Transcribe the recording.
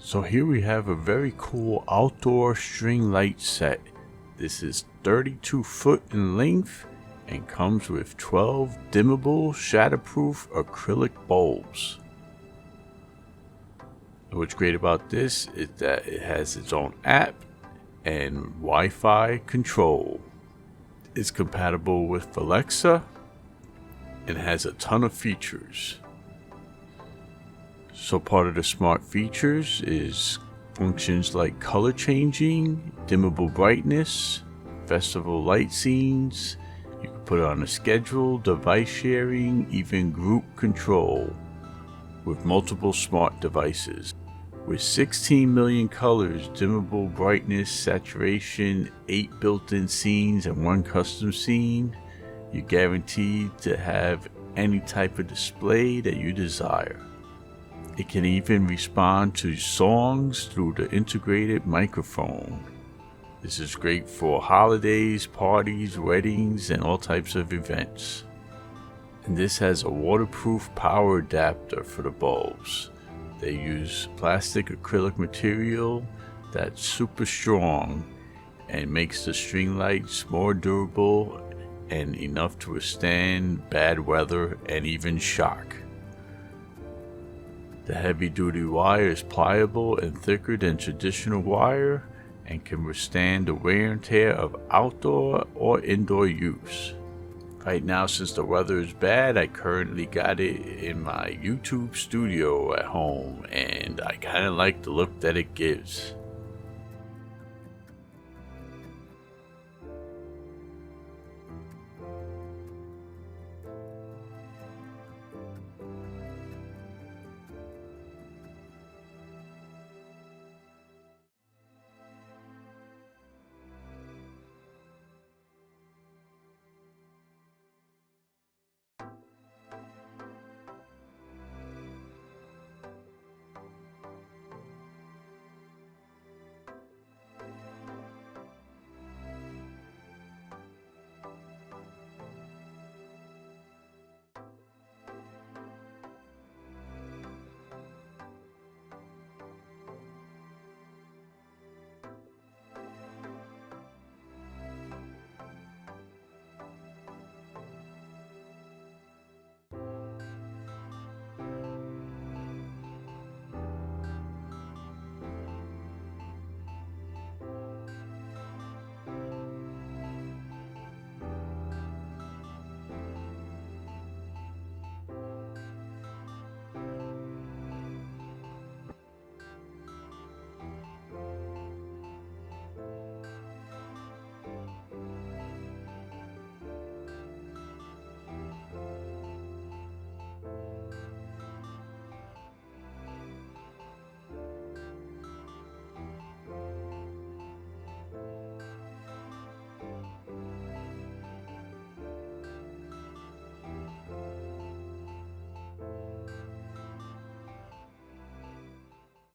So here we have a very cool outdoor string light set. This is 32 foot in length and comes with 12 dimmable shatterproof acrylic bulbs. What's great about this is that it has its own app and Wi-Fi control. It's compatible with Alexa and has a ton of features. So part of the smart features is functions like color changing, dimmable brightness, festival light scenes. You can put it on a schedule, device sharing, even group control with multiple smart devices. With 16 million colors, dimmable brightness, saturation, 8 built-in scenes, and 1 custom scene, you're guaranteed to have any type of display that you desire. It can even respond to songs through the integrated microphone. This is great for holidays, parties, weddings, and all types of events. And this has a waterproof power adapter for the bulbs. They use plastic acrylic material that's super strong and makes the string lights more durable and enough to withstand bad weather and even shock. The heavy-duty wire is pliable and thicker than traditional wire and can withstand the wear and tear of outdoor or indoor use. Right now, since the weather is bad, I currently got it in my YouTube studio at home, and I kind of like the look that it gives.